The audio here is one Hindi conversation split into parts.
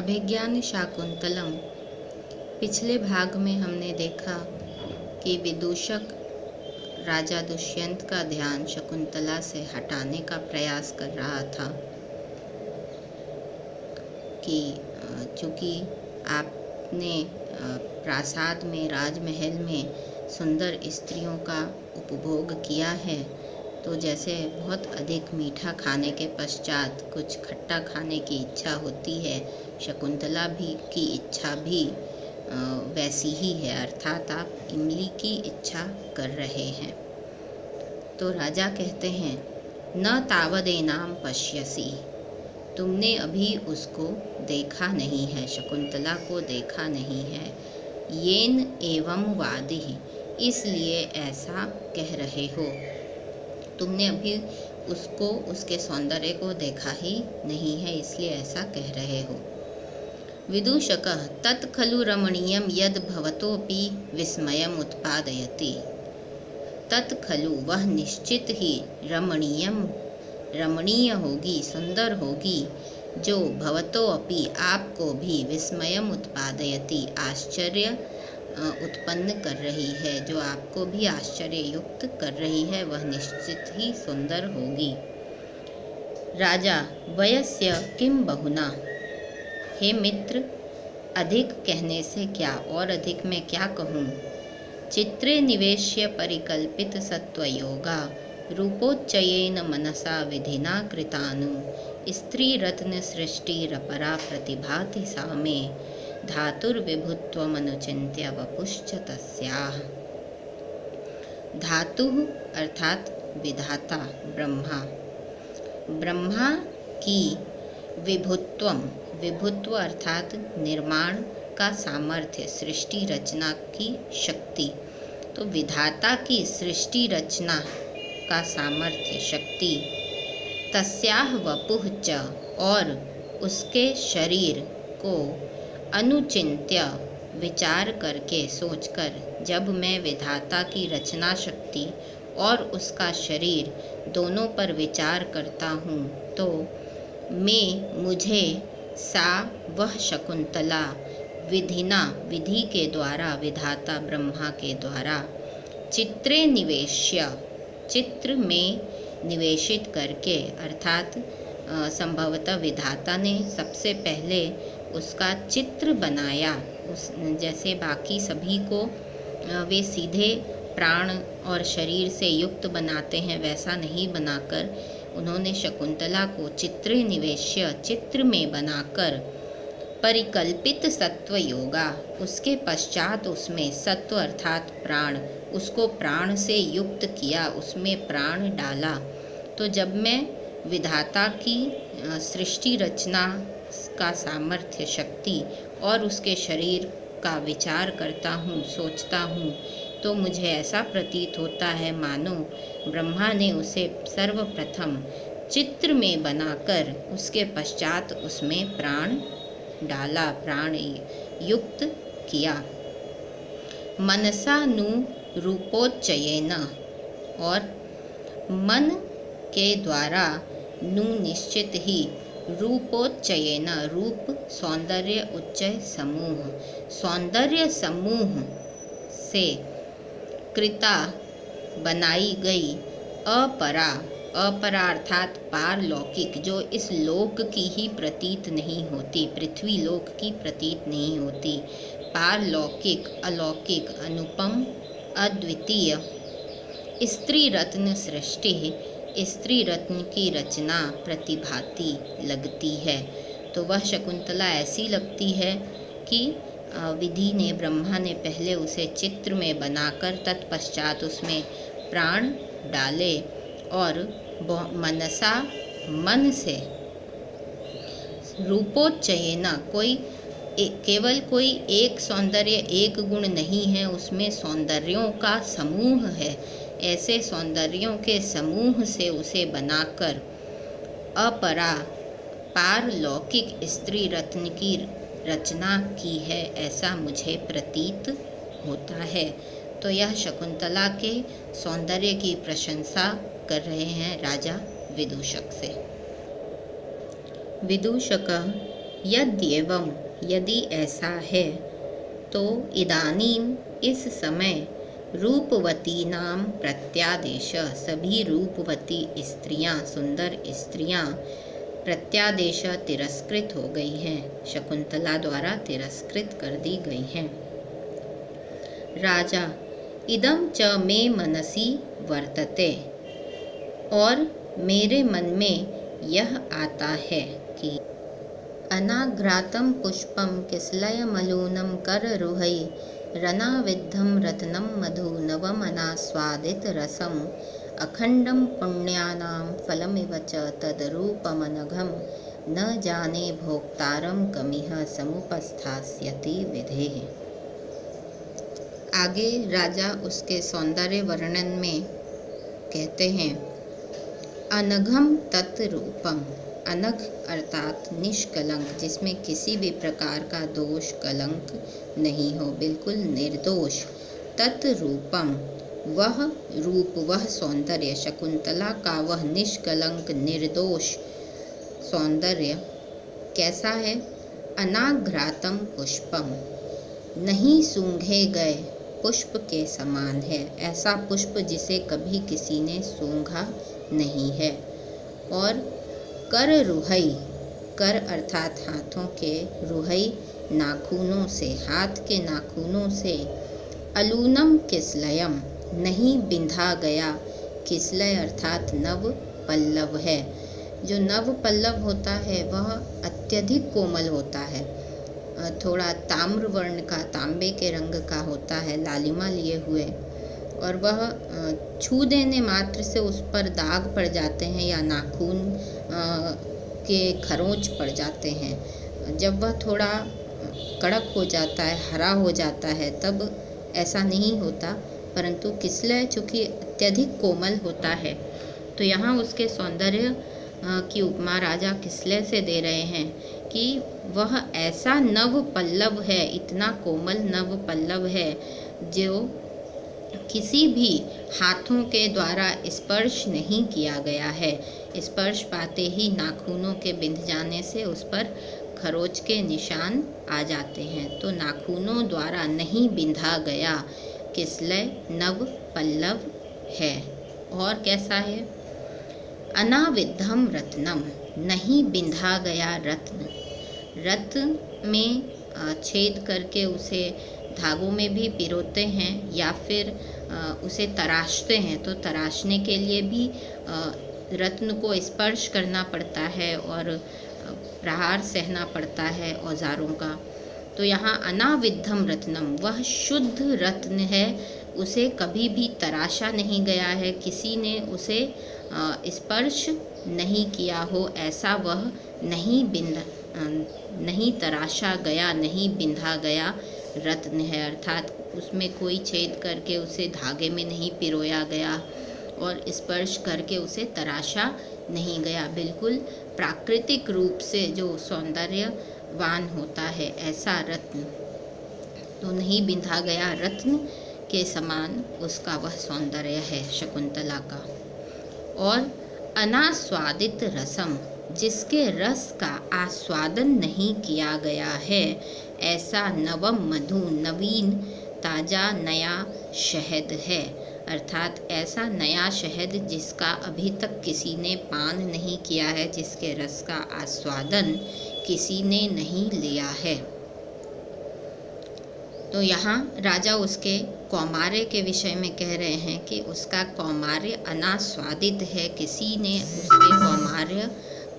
अभिज्ञान शाकुंतलम। पिछले भाग में हमने देखा कि विदूषक राजा दुष्यंत का ध्यान शकुंतला से हटाने का प्रयास कर रहा था कि चूँकि आपने प्रासाद में, राजमहल में सुंदर स्त्रियों का उपभोग किया है, तो जैसे बहुत अधिक मीठा खाने के पश्चात कुछ खट्टा खाने की इच्छा होती है, शकुंतला भी की इच्छा भी वैसी ही है, अर्थात आप इमली की इच्छा कर रहे हैं। तो राजा कहते हैं, न तावदेनाम पश्यसी, तुमने अभी उसको देखा नहीं है, शकुंतला को देखा नहीं है। येन एवं वादी, इसलिए ऐसा कह रहे हो। तुमने अभी उसको, उसके सौंदर्य को देखा ही नहीं है, इसलिए ऐसा कह रहे हो। विदूषकः तत् खलु रमणीयं यद् भवतोऽपि विस्मयम् उत्पादयति। तत् खलु, वह निश्चित ही, रमणीय होगी, सुंदर होगी, जो भवतोऽपि, आपको भी, विस्मयम् उत्पादयति, आश्चर्य उत्पन्न कर रही है, जो आपको भी आश्चर्य युक्त कर रही है, वह निश्चित ही सुंदर होगी। राजा वयस्य किम बहुना, हे मित्र, अधिक कहने से क्या, और अधिक मैं क्या कहूँ। चित्रे निवेश्य परिकल्पित सत्वयोगा, रूपोच्चयेन मनसा विधिना कृतानु, स्त्री रत्न सृष्टिरपरा प्रतिभाति सा मे, धातुर्विभुत्वमनुचिन्त्य वपुश्च तस्याः। धातु अर्थात विधाता ब्रह्मा, ब्रह्मा की विभुत्व अर्थात निर्माण का सामर्थ्य, सृष्टि रचना की शक्ति। तो विधाता की सृष्टि रचना का सामर्थ्य, शक्ति, तस्याह वपुः च, और उसके शरीर को, अनुचिन्त्य विचार करके, सोचकर, जब मैं विधाता की रचना शक्ति और उसका शरीर दोनों पर विचार करता हूँ, तो मुझे, सा, वह शकुंतला, विधिना, विधि के द्वारा, विधाता ब्रह्मा के द्वारा, चित्रे निवेश्य, चित्र में निवेशित करके, अर्थात संभवतः विधाता ने सबसे पहले उसका चित्र बनाया। जैसे बाकी सभी को वे सीधे प्राण और शरीर से युक्त बनाते हैं, वैसा नहीं बनाकर उन्होंने शकुंतला को चित्रे निवेश्य, चित्र में बनाकर, परिकल्पित सत्व योगा, उसके पश्चात उसमें सत्व अर्थात प्राण, उसको प्राण से युक्त किया, उसमें प्राण डाला। तो जब मैं विधाता की सृष्टि रचना का सामर्थ्य, शक्ति और उसके शरीर का विचार करता हूँ, सोचता हूँ, तो मुझे ऐसा प्रतीत होता है मानो ब्रह्मा ने उसे सर्वप्रथम चित्र में बनाकर उसके पश्चात उसमें प्राण डाला, प्राण युक्त किया। मनसा नु रूपोच्चयेन, और मन के द्वारा, नु निश्चित ही, रूपोच्चयेन, रूप सौंदर्य उच्चय समूह, सौंदर्य समूह से कृता बनाई गई, अपरा, अपरा अर्थात पारलौकिक, जो इस लोक की ही प्रतीत नहीं होती, पृथ्वी लोक की प्रतीत नहीं होती, पारलौकिक, अलौकिक, अनुपम, अद्वितीय, स्त्री रत्न सृष्टि, स्त्री रत्न की रचना प्रतिभाती लगती है। तो वह शकुंतला ऐसी लगती है कि विधि ने, ब्रह्मा ने पहले उसे चित्र में बनाकर तत्पश्चात उसमें प्राण डाले, और मनसा, मन से, रूपोच्चयेन, केवल कोई एक सौंदर्य, एक गुण नहीं है, उसमें सौंदर्यों का समूह है, ऐसे सौंदर्यों के समूह से उसे बनाकर अपरा, पारलौकिक स्त्री रत्न की रचना की है, ऐसा मुझे प्रतीत होता है। तो यह शकुंतला के सौंदर्य की प्रशंसा कर रहे हैं राजा विदूषक से। विदूषकः यद्येवं यदि ऐसा है तो इदानीम इस समय रूपवती नाम प्रत्यादेश सभी रूपवती स्त्रियां, सुंदर स्त्रियां प्रत्यादेश तिरस्कृत हो गई हैं, शकुंतला द्वारा तिरस्कृत कर दी गई हैं। राजा इदं च मे मनसि वर्तते, और मेरे मन में यह आता है कि अनाघ्रातं पुष्पं किसलयमलूनं कररुहै रनाविद्धं रत्नं मधु नवमनास्वादित रसम् अखंडं पुण्यानां फलमिव च तद्रूपमनघं न जाने भोक्तारं कमिह समुपस्थास्यति विधेः। आगे राजा उसके सौंदर्य वर्णन में कहते हैं, अनघम तत्रूपम, अनघ अर्थात निष्कलंक, जिसमें किसी भी प्रकार का दोष कलंक नहीं हो, बिल्कुल निर्दोष। तत्रूपम, वह रूप, वह सौंदर्य, शकुंतला का वह निष्कलंक निर्दोष सौंदर्य कैसा है? अनाघ्रातम पुष्पम, नहीं सूंघे गए पुष्प के समान है, ऐसा पुष्प जिसे कभी किसी ने सूंघा नहीं है। और कर रुहई, कर अर्थात हाथों के, रुहई नाखूनों से, हाथ के नाखूनों से। अलूनम किसलयम, नहीं बिंधा गया, किसलय अर्थात नव पल्लव है। जो नव पल्लव होता है वह अत्यधिक कोमल होता है, थोड़ा ताम्र वर्ण का, तांबे के रंग का होता है, लालिमा लिए हुए, और वह छू देने मात्र से उस पर दाग पड़ जाते हैं या नाखून के खरोंच पड़ जाते हैं। जब वह थोड़ा कड़क हो जाता है, हरा हो जाता है, तब ऐसा नहीं होता, परंतु किसलय चूँकि अत्यधिक कोमल होता है, तो यहाँ उसके सौंदर्य की उपमा राजा किसलय से दे रहे हैं कि वह ऐसा नव पल्लव है, इतना कोमल नव पल्लव है जो किसी भी हाथों के द्वारा स्पर्श नहीं किया गया है। स्पर्श पाते ही नाखूनों के बिंध जाने से उस पर खरोच के निशान आ जाते हैं। तो नाखूनों द्वारा नहीं बिंधा गया किसलय नव पल्लव है। और कैसा है? अनाविद्धम रत्नम, नहीं बिंधा गया रत्न। रत्न में छेद करके उसे धागों में भी पिरोते हैं या फिर उसे तराशते हैं, तो तराशने के लिए भी रत्न को स्पर्श करना पड़ता है और प्रहार सहना पड़ता है औजारों का। तो यहाँ अनाविद्धम रत्नम, वह शुद्ध रत्न है, उसे कभी भी तराशा नहीं गया है, किसी ने उसे स्पर्श नहीं किया हो, ऐसा वह नहीं तराशा गया, नहीं बिंधा गया रत्न है। अर्थात उसमें कोई छेद करके उसे धागे में नहीं पिरोया गया और स्पर्श करके उसे तराशा नहीं गया। बिल्कुल प्राकृतिक रूप से जो सौंदर्यवान होता है, ऐसा रत्न तो नहीं बिंधा गया रत्न के समान उसका वह सौंदर्य है शकुंतला का। और अनास्वादित रसम, जिसके रस का आस्वादन नहीं किया गया है, ऐसा नवम मधु, नवीन ताज़ा नया शहद है। अर्थात ऐसा नया शहद जिसका अभी तक किसी ने पान नहीं किया है, जिसके रस का आस्वादन किसी ने नहीं लिया है। तो यहाँ राजा उसके कौमार्य के विषय में कह रहे हैं कि उसका कौमार्य अनास्वादित है, किसी ने उसके कौमार्य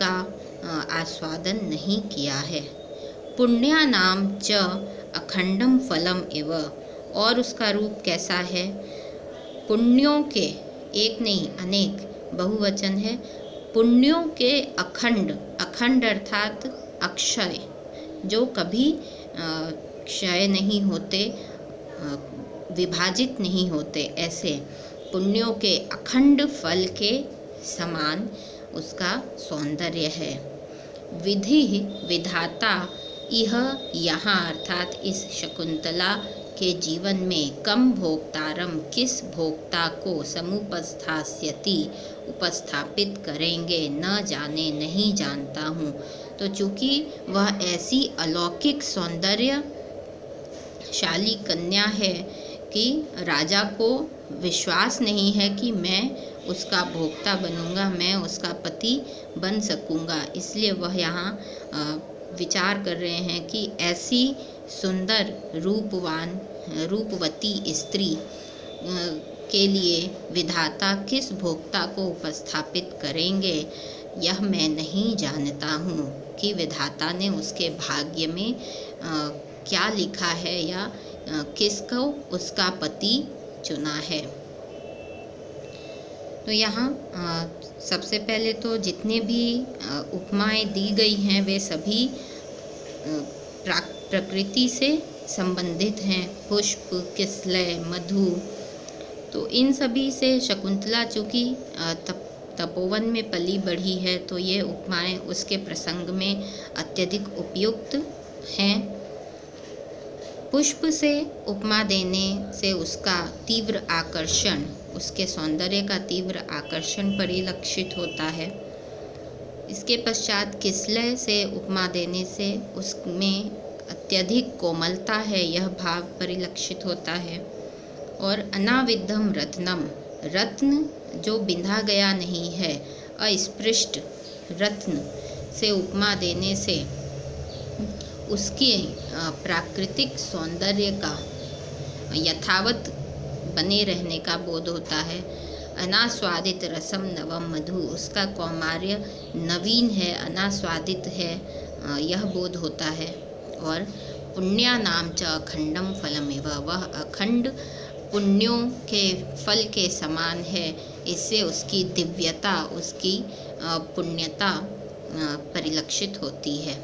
का आस्वादन नहीं किया है। पुण्यानाम च अखंडम फलम इव, और उसका रूप कैसा है? पुण्यों के, एक नहीं अनेक, बहुवचन है, पुण्यों के अखंड, अखंड अर्थात अक्षय, जो कभी क्षय नहीं होते, विभाजित नहीं होते, ऐसे पुण्यों के अखंड फल के समान उसका सौंदर्य है। विधि विधाता यह यहाँ, अर्थात इस शकुंतला के जीवन में कम भोक्तारम, किस भोक्ता को समुपस्थास्यति उपस्थापित करेंगे, न जाने नहीं जानता हूँ, तो चूँकि वह ऐसी अलौकिक सौंदर्यशाली कन्या है कि राजा को विश्वास नहीं है कि मैं उसका भोक्ता बनूंगा, मैं उसका पति बन सकूंगा। इसलिए वह यहाँ विचार कर रहे हैं कि ऐसी सुंदर रूपवती स्त्री के लिए विधाता किस भोक्ता को उपस्थापित करेंगे, यह मैं नहीं जानता हूँ कि विधाता ने उसके भाग्य में क्या लिखा है या किसको उसका पति चुना है। तो यहाँ सबसे पहले तो जितने भी उपमाएं दी गई हैं वे सभी प्रकृति से संबंधित हैं। पुष्प, किसलय, मधु, तो इन सभी से शकुंतला चूँकि तपोवन में पली बढ़ी है तो ये उपमाएं उसके प्रसंग में अत्यधिक उपयुक्त हैं। पुष्प से उपमा देने से उसका तीव्र आकर्षण, उसके सौंदर्य का तीव्र आकर्षण परिलक्षित होता है। इसके पश्चात किसलय से उपमा देने से उसमें अत्यधिक कोमलता है, यह भाव परिलक्षित होता है। और अनाविद्धम रत्नम, रत्न जो बिंधा गया नहीं है, अस्पृष्ट रत्न से उपमा देने से उसके प्राकृतिक सौंदर्य का यथावत बने रहने का बोध होता है। अनास्वादित रसम नवम मधु, उसका कौमार्य नवीन है, अनास्वादित है, यह बोध होता है। और पुण्या नाम च अखंडम फलमेव, वह अखंड पुण्यों के फल के समान है। इससे उसकी दिव्यता, उसकी पुण्यता परिलक्षित होती है।